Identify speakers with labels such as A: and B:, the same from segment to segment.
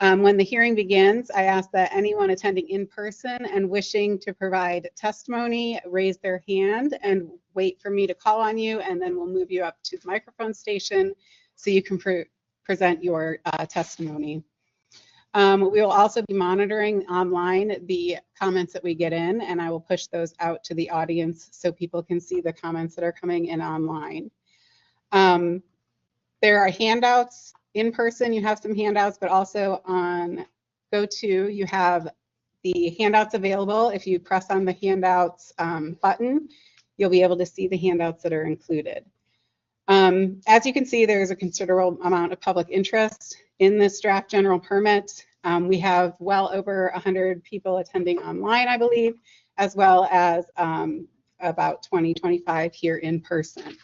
A: When the hearing begins, I ask that anyone attending in person and wishing to provide testimony raise their hand and wait for me to call on you, and then we'll move you up to the microphone station so you can present your testimony. We will also be monitoring online the comments that we get in, and I will push those out to the audience so people can see the comments that are coming in online. There are handouts. In person, you have some handouts, but also on GoTo, you have the handouts available. If you press on the handouts button, you'll be able to see the handouts that are included. As you can see, there's a considerable amount of public interest in this draft general permit. We have well over 100 people attending online, I believe, as well as about 25 here in person.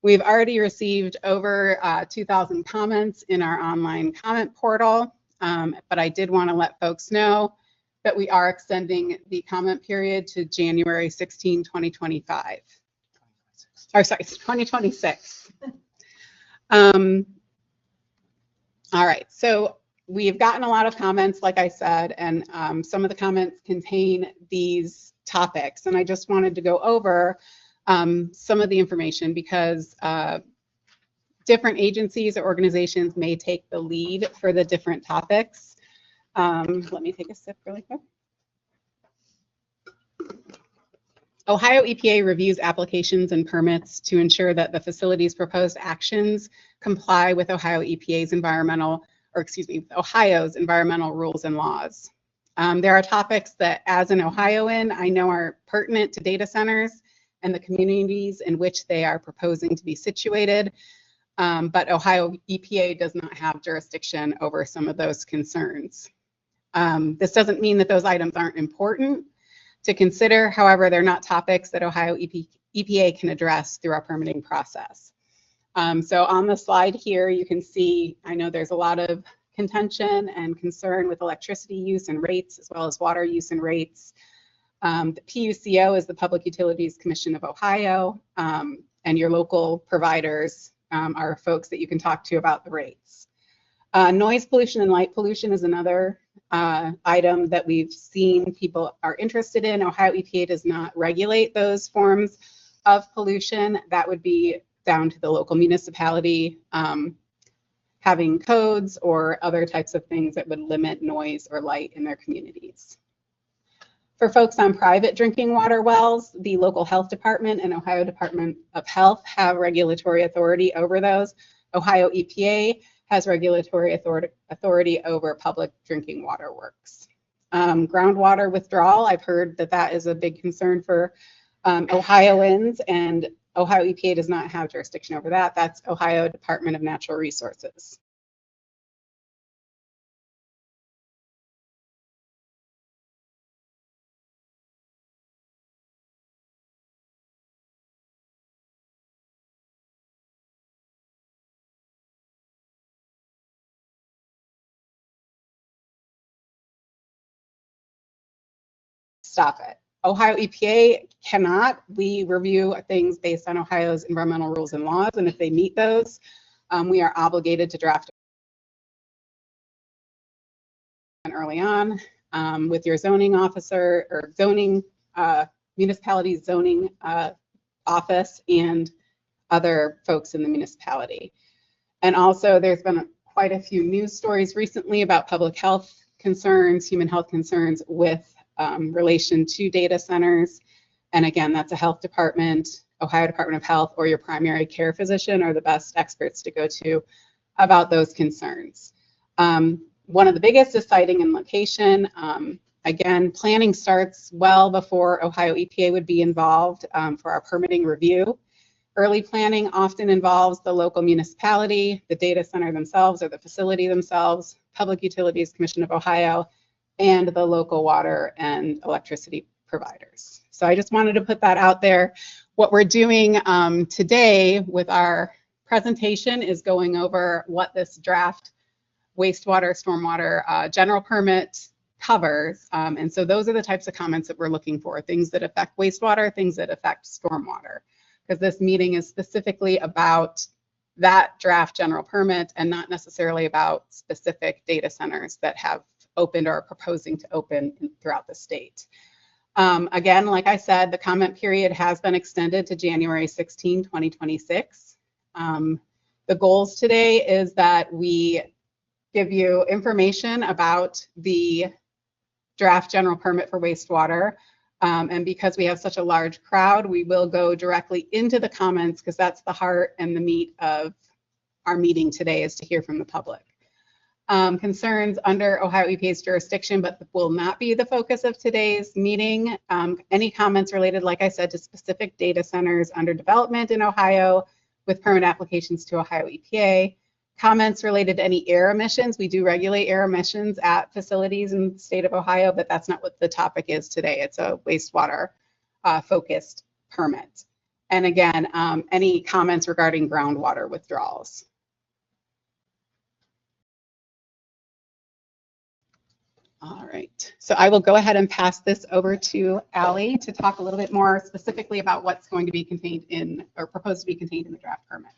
A: We've already received over 2,000 comments in our online comment portal, but I did want to let folks know that we are extending the comment period to January 16, 2025. Or sorry, 2026. All right, so we've gotten a lot of comments, like I said, and some of the comments contain these topics, and I just wanted to go over some of the information because different agencies or organizations may take the lead for the different topics. Let me take a sip really quick. Ohio EPA reviews applications and permits to ensure that the facility's proposed actions comply with Ohio's environmental rules and laws. There are topics that, as an Ohioan, I know are pertinent to data centers and the communities in which they are proposing to be situated, but Ohio EPA does not have jurisdiction over some of those concerns. This doesn't mean that those items aren't important to consider. However, they're not topics that Ohio EPA can address through our permitting process. So on the slide here, you can see, I know there's a lot of contention and concern with electricity use and rates, as well as water use and rates. The PUCO is the Public Utilities Commission of Ohio, and your local providers are folks that you can talk to about the rates. Noise pollution and light pollution is another item that we've seen people are interested in. Ohio EPA does not regulate those forms of pollution. That would be down to the local municipality having codes or other types of things that would limit noise or light in their communities. For folks on private drinking water wells, the local health department and Ohio Department of Health have regulatory authority over those. Ohio EPA has regulatory authority over public drinking water works. Groundwater withdrawal, I've heard that that is a big concern for Ohioans, and Ohio EPA does not have jurisdiction over that. That's Ohio Department of Natural Resources. Stop it. Ohio EPA cannot. We review things based on Ohio's environmental rules and laws, and if they meet those, we are obligated to draft early on with your zoning officer or zoning municipality zoning office and other folks in the municipality. And also, there's been quite a few news stories recently about public health concerns, human health concerns with relation to data centers. And again, that's a health department, Ohio Department of Health, or your primary care physician are the best experts to go to about those concerns. One of the biggest is siting and location. Again, planning starts well before Ohio EPA would be involved for our permitting review. Early planning often involves the local municipality, the data center themselves or the facility themselves, Public Utilities Commission of Ohio, and the local water and electricity providers. So I just wanted to put that out there. What we're doing today with our presentation is going over what this draft wastewater, stormwater general permit covers. And so those are the types of comments that we're looking for, things that affect wastewater, things that affect stormwater, because this meeting is specifically about that draft general permit and not necessarily about specific data centers that have opened or are proposing to open throughout the state. Again, like I said, the comment period has been extended to January 16, 2026. The goals today is that we give you information about the draft general permit for wastewater. And because we have such a large crowd, we will go directly into the comments because that's the heart and the meat of our meeting today, is to hear from the public. Concerns under Ohio EPA's jurisdiction, but will not be the focus of today's meeting. Any comments related, like I said, to specific data centers under development in Ohio with permit applications to Ohio EPA. Comments related to any air emissions. We do regulate air emissions at facilities in the state of Ohio, but that's not what the topic is today. It's a wastewater focused permit. And again, any comments regarding groundwater withdrawals. All right, so I will go ahead and pass this over to Allie to talk a little bit more specifically about what's going to be contained in, or proposed to be contained in, the draft permit.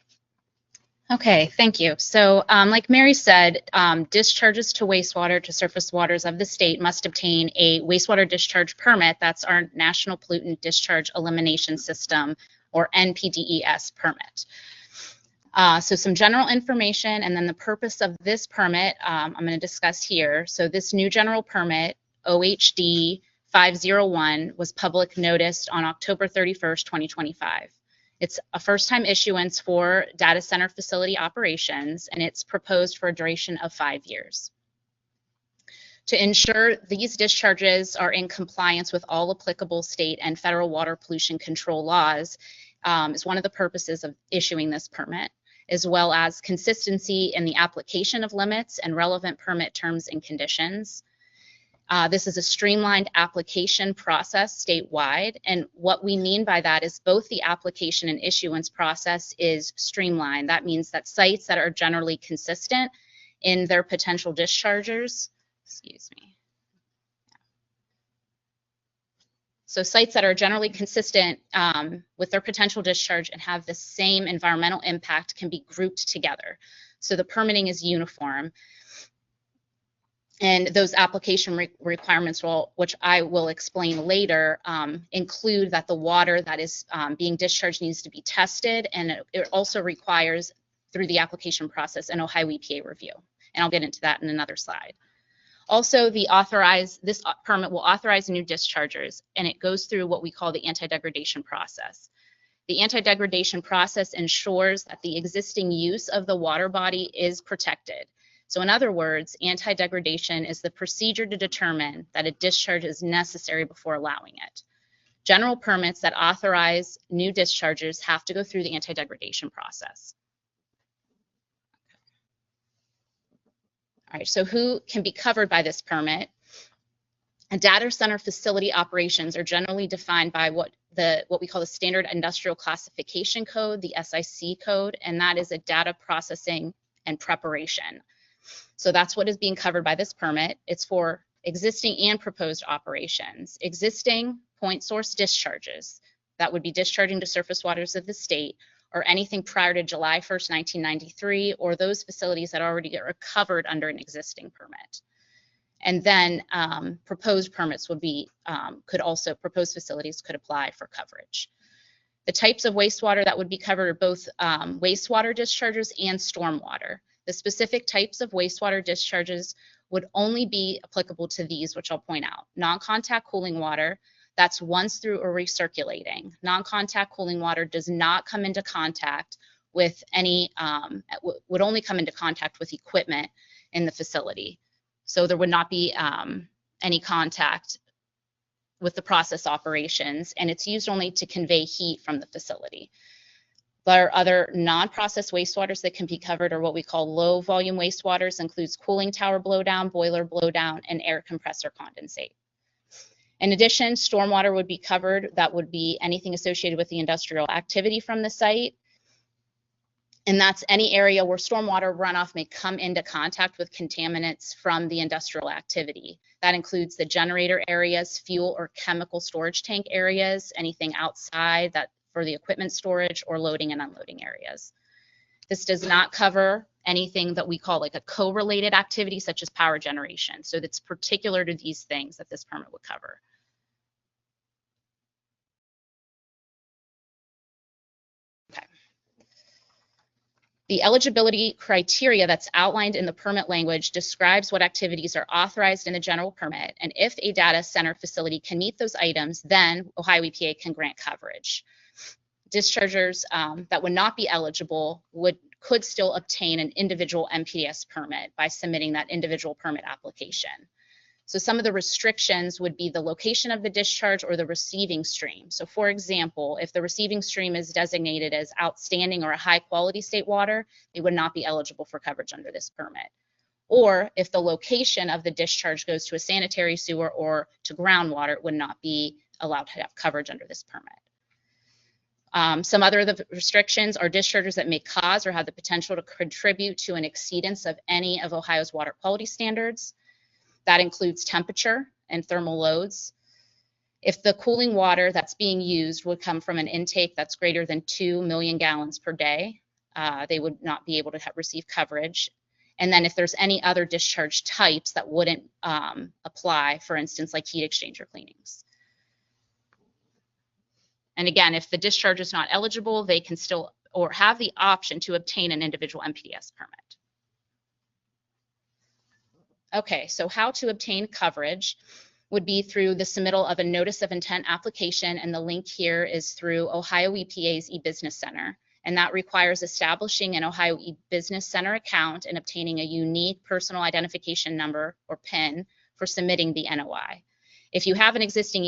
B: Okay, thank you. So like Mary said, discharges to wastewater to surface waters of the state must obtain a wastewater discharge permit. That's our National Pollutant Discharge Elimination System, or NPDES permit. So some general information, and then the purpose of this permit I'm going to discuss here. So this new general permit, OHD 501, was public noticed on October 31st, 2025. It's a first-time issuance for data center facility operations, and it's proposed for a duration of 5 years. To ensure these discharges are in compliance with all applicable state and federal water pollution control laws is one of the purposes of issuing this permit, as well as consistency in the application of limits and relevant permit terms and conditions. This is a streamlined application process statewide, and what we mean by that is both the application and issuance process is streamlined. That means that sites that are generally consistent in their potential discharges, So sites that are generally consistent with their potential discharge and have the same environmental impact can be grouped together. So the permitting is uniform. And those application requirements, which I will explain later, include that the water that is being discharged needs to be tested, and it also requires, through the application process, an Ohio EPA review. And I'll get into that in another slide. Also, this permit will authorize new dischargers, and it goes through what we call the anti-degradation process. The anti-degradation process ensures that the existing use of the water body is protected. So in other words, anti-degradation is the procedure to determine that a discharge is necessary before allowing it. General permits that authorize new discharges have to go through the anti-degradation process. All right, so who can be covered by this permit? And data center facility operations are generally defined by what we call the Standard Industrial Classification Code, the SIC code, and that is a data processing and preparation. So that's what is being covered by this permit. It's for existing and proposed operations. Existing point source discharges, that would be discharging to surface waters of the state, or anything prior to July 1st, 1993, or those facilities that already are covered under an existing permit. And then proposed permits would be, proposed facilities could apply for coverage. The types of wastewater that would be covered are both wastewater discharges and stormwater. The specific types of wastewater discharges would only be applicable to these, which I'll point out. Non-contact cooling water, that's once through or recirculating. Non-contact cooling water does not come into contact with any, would only come into contact with equipment in the facility. So there would not be any contact with the process operations, and it's used only to convey heat from the facility. There are other non-process wastewaters that can be covered, or what we call low volume wastewaters, includes cooling tower blowdown, boiler blowdown, and air compressor condensate. In addition, stormwater would be covered. That would be anything associated with the industrial activity from the site. And that's any area where stormwater runoff may come into contact with contaminants from the industrial activity. That includes the generator areas, fuel or chemical storage tank areas, anything outside that for the equipment storage, or loading and unloading areas. This does not cover anything that we call like a co-related activity, such as power generation. So that's particular to these things that this permit would cover. Okay. The eligibility criteria that's outlined in the permit language describes what activities are authorized in the general permit, and if a data center facility can meet those items, then Ohio EPA can grant coverage. Dischargers that would not be eligible could still obtain an individual MPDS permit by submitting that individual permit application. So some of the restrictions would be the location of the discharge or the receiving stream. So for example, if the receiving stream is designated as outstanding or a high quality state water, they would not be eligible for coverage under this permit. Or if the location of the discharge goes to a sanitary sewer or to groundwater, it would not be allowed to have coverage under this permit. Some other of the restrictions are discharges that may cause or have the potential to contribute to an exceedance of any of Ohio's water quality standards. That includes temperature and thermal loads. If the cooling water that's being used would come from an intake that's greater than 2 million gallons per day, they would not be able to receive coverage. And then if there's any other discharge types that wouldn't apply, for instance, like heat exchanger cleanings. And again, if the discharge is not eligible, they can still or have the option to obtain an individual MPDS permit. Okay, so how to obtain coverage would be through the submittal of a notice of intent application, and the link here is through Ohio EPA's eBusiness Center, and that requires establishing an Ohio eBusiness Center account and obtaining a unique personal identification number or PIN for submitting the NOI. If you have an existing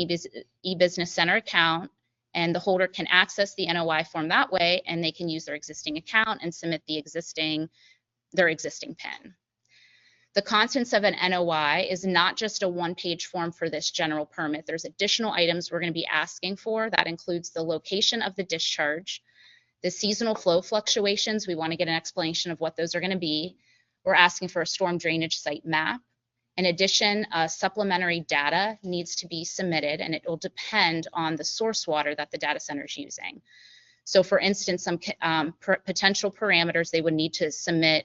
B: eBusiness Center account, and the holder can access the NOI form that way, and they can use their existing account and submit their existing PIN. The contents of an NOI is not just a one-page form for this general permit. There's additional items we're going to be asking for. That includes the location of the discharge, the seasonal flow fluctuations. We want to get an explanation of what those are going to be. We're asking for a storm drainage site map. In addition, supplementary data needs to be submitted, and it will depend on the source water that the data center is using. So for instance, some potential parameters they would need to submit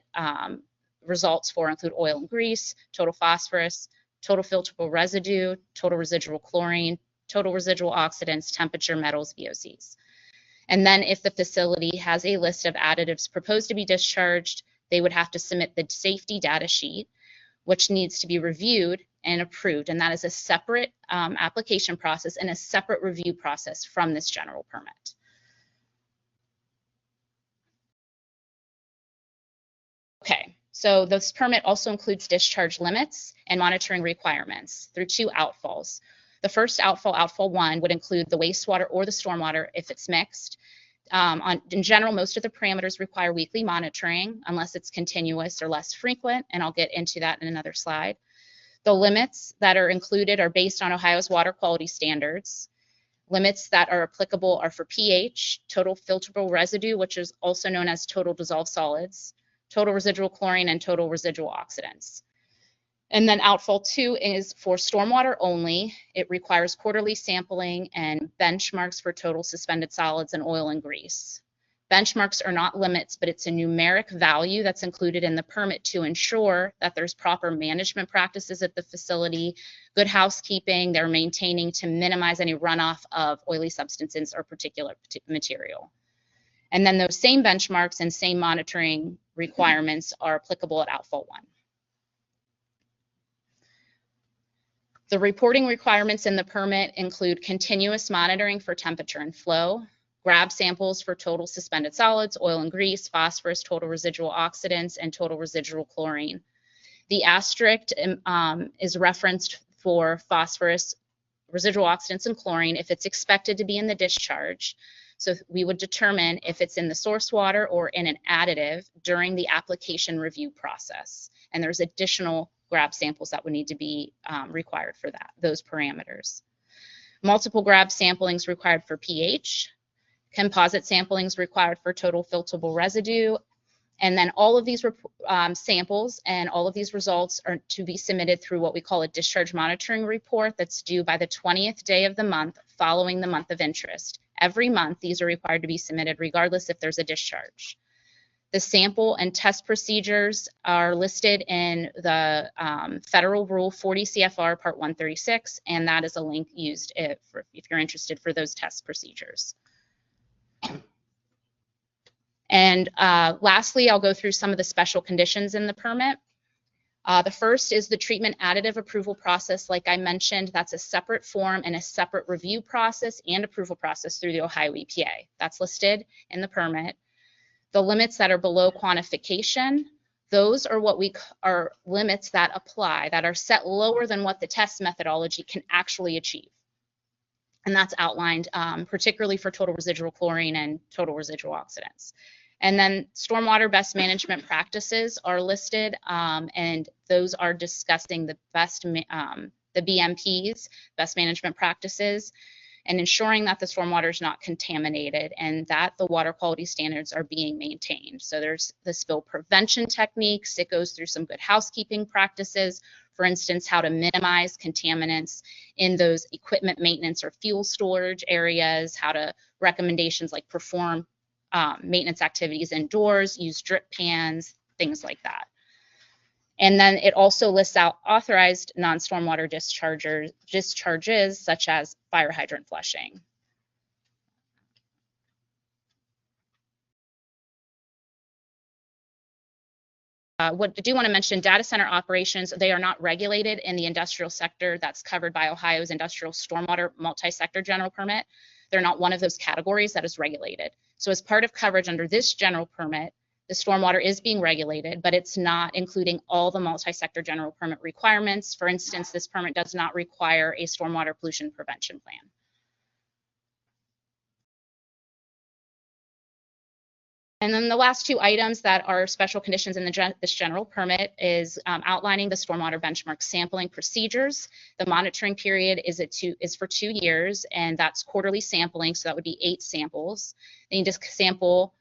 B: results for include oil and grease, total phosphorus, total filterable residue, total residual chlorine, total residual oxidants, temperature, metals, VOCs. And then if the facility has a list of additives proposed to be discharged, they would have to submit the safety data sheet, which needs to be reviewed and approved. And that is a separate application process and a separate review process from this general permit. Okay. So this permit also includes discharge limits and monitoring requirements through 2 outfalls. The first outfall 1, would include the wastewater or the stormwater if it's mixed. In general, most of the parameters require weekly monitoring unless it's continuous or less frequent, and I'll get into that in another slide. The limits that are included are based on Ohio's water quality standards. Limits that are applicable are for pH, total filterable residue, which is also known as total dissolved solids, total residual chlorine, and total residual oxidants. And then outfall 2 is for stormwater only. It requires quarterly sampling and benchmarks for total suspended solids and oil and grease. Benchmarks are not limits, but it's a numeric value that's included in the permit to ensure that there's proper management practices at the facility, good housekeeping, they're maintaining to minimize any runoff of oily substances or particulate material. And then those same benchmarks and same monitoring requirements are applicable at outfall 1. The reporting requirements in the permit include continuous monitoring for temperature and flow, grab samples for total suspended solids, oil and grease, phosphorus, total residual oxidants, and total residual chlorine. The asterisk is referenced for phosphorus, residual oxidants, and chlorine if it's expected to be in the discharge. So we would determine if it's in the source water or in an additive during the application review process. And there's additional grab samples that would need to be required for those parameters. Multiple grab samplings required for pH, composite samplings required for total filterable residue, and then all of these samples and all of these results are to be submitted through what we call a discharge monitoring report that's due by the 20th day of the month following the month of interest. Every month, these are required to be submitted regardless if there's a discharge. The sample and test procedures are listed in the Federal Rule 40 CFR Part 136, and that is a link used if you're interested for those test procedures. And lastly, I'll go through some of the special conditions in the permit. The first is the treatment additive approval process. Like I mentioned, that's a separate form and a separate review process and approval process through the Ohio EPA. That's listed in the permit. The limits that are below quantification, those are what are limits that apply, that are set lower than what the test methodology can actually achieve. And that's outlined particularly for total residual chlorine and total residual oxidants. And then stormwater best management practices are listed, and those are discussing the BMPs, best management practices, and ensuring that the stormwater is not contaminated and that the water quality standards are being maintained. So there's the spill prevention techniques. It goes through some good housekeeping practices. For instance, how to minimize contaminants in those equipment maintenance or fuel storage areas, recommendations like perform maintenance activities indoors, use drip pans, things like that. And then it also lists out authorized non-stormwater discharges such as fire hydrant flushing. What I do want to mention, data center operations, they are not regulated in the industrial sector that's covered by Ohio's Industrial Stormwater Multi-Sector General Permit. They're not one of those categories that is regulated. So as part of coverage under this general permit, the stormwater is being regulated, but it's not including all the multi-sector general permit requirements. For instance, this permit does not require a stormwater pollution prevention plan. And then the last two items that are special conditions in this general permit is outlining the stormwater benchmark sampling procedures. The monitoring period is for 2 years, and that's quarterly sampling, so that would be 8 samples. They need to sample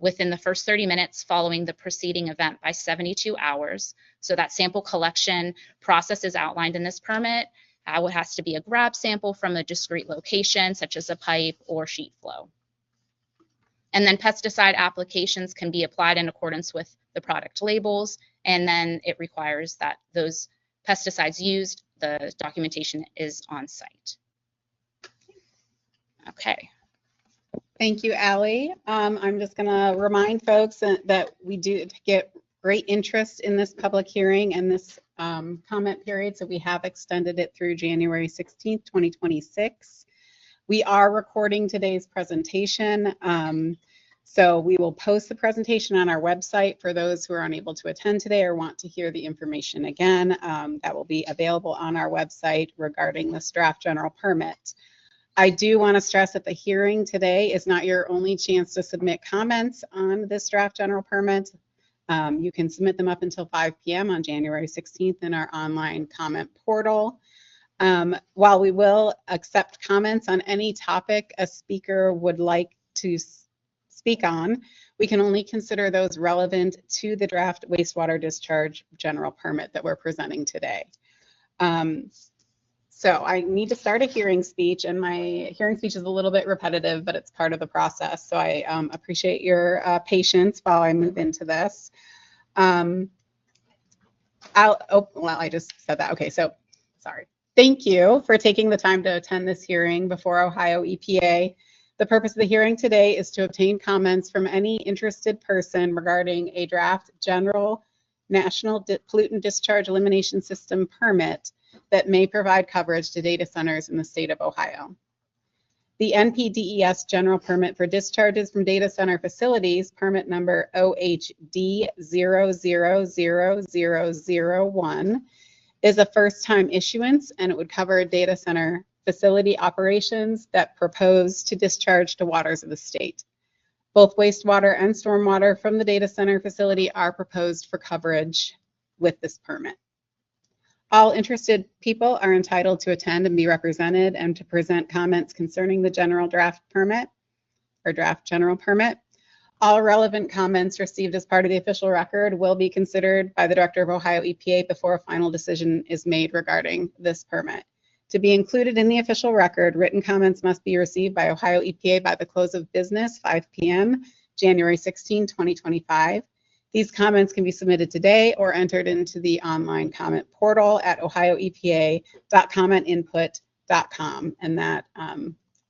B: within the first 30 minutes following the preceding event by 72 hours. So that sample collection process is outlined in this permit. It has to be a grab sample from a discrete location, such as a pipe or sheet flow. And then pesticide applications can be applied in accordance with the product labels, and then it requires that those pesticides used, the documentation is on site. Okay.
A: Thank you, Allie. I'm just going to remind folks that we do get great interest in this public hearing and this comment period, so we have extended it through January 16th, 2026. We are recording today's presentation, so we will post the presentation on our website for those who are unable to attend today or want to hear the information again. That will be available on our website regarding this draft general permit. I do want to stress that the hearing today is not your only chance to submit comments on this draft general permit. You can submit them up until 5 p.m. on January 16th in our online comment portal. While we will accept comments on any topic a speaker would like to speak on, we can only consider those relevant to the draft wastewater discharge general permit that we're presenting today. So I need to start a hearing speech, and my hearing speech is a little bit repetitive, but it's part of the process. So I appreciate your patience while I move into this. I just said that. Okay, so sorry. Thank you for taking the time to attend this hearing before Ohio EPA. The purpose of the hearing today is to obtain comments from any interested person regarding a draft general national pollutant discharge elimination system permit that may provide coverage to data centers in the state of Ohio. The NPDES general permit for discharges from data center facilities, permit number OHD000001, is a first-time issuance, and it would cover data center facility operations that propose to discharge to waters of the state. Both wastewater and stormwater from the data center facility are proposed for coverage with this permit. All interested people are entitled to attend and be represented and to present comments concerning the general draft permit or draft general permit. All relevant comments received as part of the official record will be considered by the Director of Ohio EPA before a final decision is made regarding this permit. To be included in the official record, written comments must be received by Ohio EPA by the close of business, 5 p.m., January 16, 2025. These comments can be submitted today or entered into the online comment portal at ohioepa.commentinput.com, and that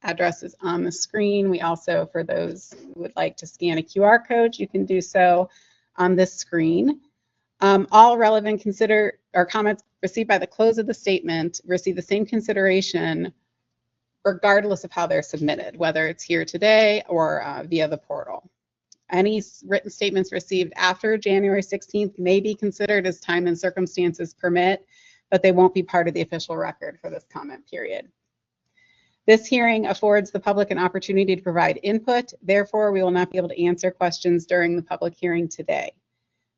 A: address is on the screen. We also, for those who would like to scan a QR code, you can do so on this screen. All relevant comments received by the close of the statement receive the same consideration regardless of how they're submitted, whether it's here today or via the portal. Any written statements received after January 16th may be considered as time and circumstances permit, but they won't be part of the official record for this comment period. This hearing affords the public an opportunity to provide input. Therefore, we will not be able to answer questions during the public hearing today.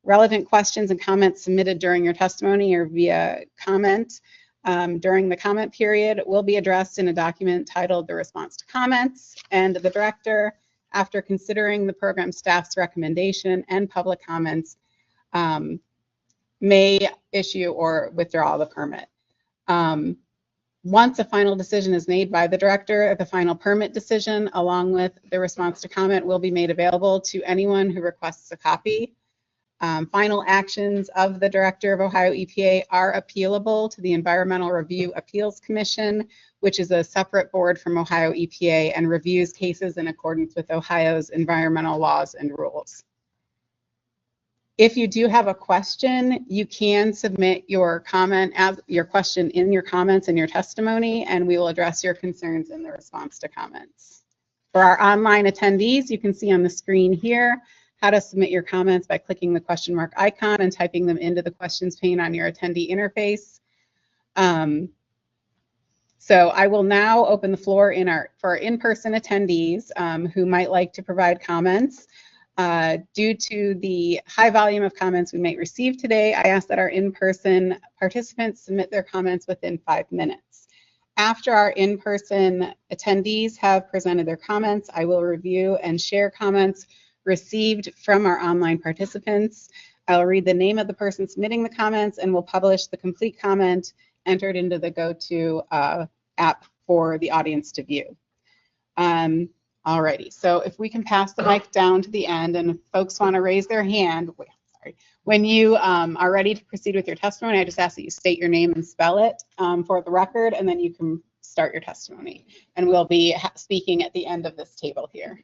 A: Relevant questions and comments submitted during your testimony or via comment during the comment period will be addressed in a document titled the response to comments, and the director, after considering the program staff's recommendation and public comments, may issue or withdraw the permit. Once a final decision is made by the director, the final permit decision, along with the response to comment, will be made available to anyone who requests a copy. Final actions of the Director of Ohio EPA are appealable to the Environmental Review Appeals Commission, which is a separate board from Ohio EPA and reviews cases in accordance with Ohio's environmental laws and rules. If you do have a question, you can submit your comment as your question in your comments and your testimony, and we will address your concerns in the response to comments. For our online attendees, you can see on the screen here how to submit your comments by clicking the question mark icon and typing them into the questions pane on your attendee interface. So I will now open the floor for our in-person attendees who might like to provide comments. Due to the high volume of comments we might receive today, I ask that our in-person participants submit their comments within 5 minutes. After our in-person attendees have presented their comments, I will review and share comments received from our online participants. I'll read the name of the person submitting the comments and will publish the complete comment entered into the GoTo app for the audience to view. Alrighty, so if we can pass the mic down to the end, and if folks want to raise their hand, when you are ready to proceed with your testimony, I just ask that you state your name and spell it for the record, and then you can start your testimony. And we'll be speaking at the end of this table here.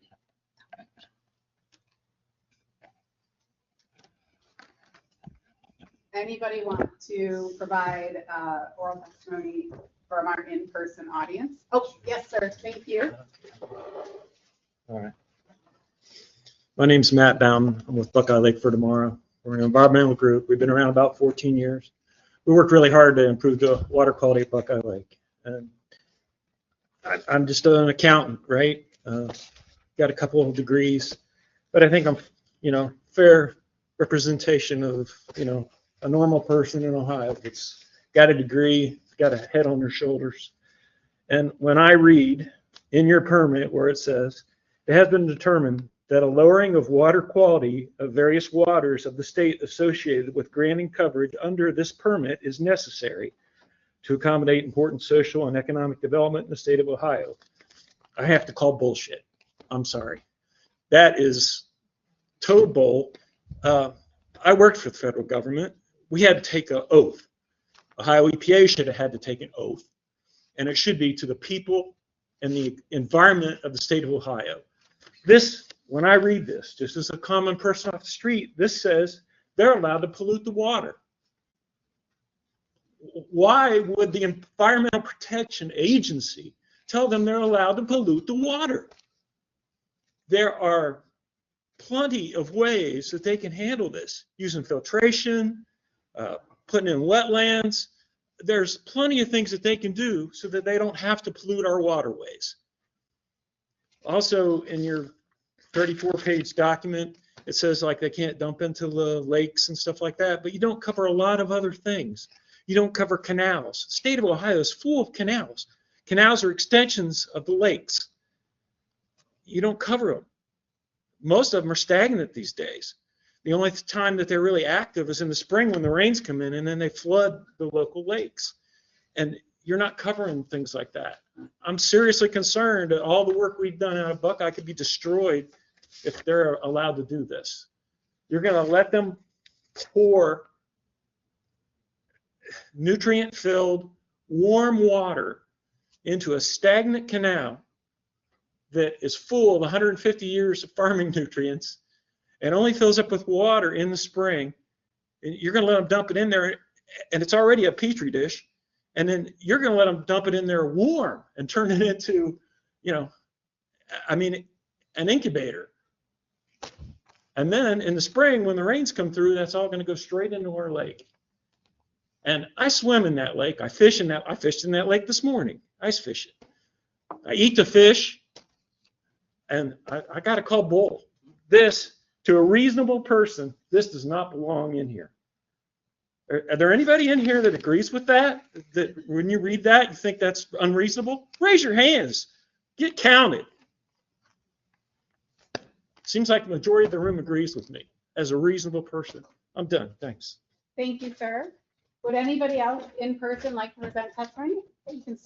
A: Anybody want to provide oral testimony from our in-person audience? Oh, yes, sir. Thank you.
C: All right. My name's Matt Bowden. I'm with Buckeye Lake for Tomorrow. We're an environmental group. We've been around about 14 years. We work really hard to improve the water quality at Buckeye Lake. And I'm just an accountant, right? Got a couple of degrees, but I think I'm, fair representation of, a normal person in Ohio that's got a degree, got a head on their shoulders. And when I read in your permit where it says, it has been determined that a lowering of water quality of various waters of the state associated with granting coverage under this permit is necessary to accommodate important social and economic development in the state of Ohio. I have to call bullshit. I'm sorry. That is total bull. I worked for the federal government. We had to take an oath. Ohio EPA should have had to take an oath. And it should be to the people and the environment of the state of Ohio. This, when I read this, just as a common person off the street, this says they're allowed to pollute the water. Why would the Environmental Protection Agency tell them they're allowed to pollute the water? There are plenty of ways that they can handle this, using filtration, putting in wetlands. There's plenty of things that they can do so that they don't have to pollute our waterways. Also, in your 34-page document, it says like they can't dump into the lakes and stuff like that, but you don't cover a lot of other things. You don't cover canals. The state of Ohio is full of canals. Canals are extensions of the lakes. You don't cover them. Most of them are stagnant these days. The only time that they're really active is in the spring when the rains come in and then they flood the local lakes. And you're not covering things like that. I'm seriously concerned that all the work we've done out of Buckeye could be destroyed if they're allowed to do this. You're going to let them pour nutrient-filled, warm water into a stagnant canal that is full of 150 years of farming nutrients and only fills up with water in the spring. And you're going to let them dump it in there, and it's already a petri dish, and then you're going to let them dump it in there warm and turn it into, I mean, an incubator. And then in the spring, when the rains come through, that's all going to go straight into our lake. And I swim in that lake. I fished in that lake this morning, ice fishing. I eat the fish, and I got to call bull. This, to a reasonable person, this does not belong in here. Are there anybody in here that agrees with that? That when you read that, you think that's unreasonable? Raise your hands. Get counted. Seems like the majority of the room agrees with me as a reasonable person. I'm done. Thanks.
A: Thank you, sir. Would anybody else in person like to present testimony? You can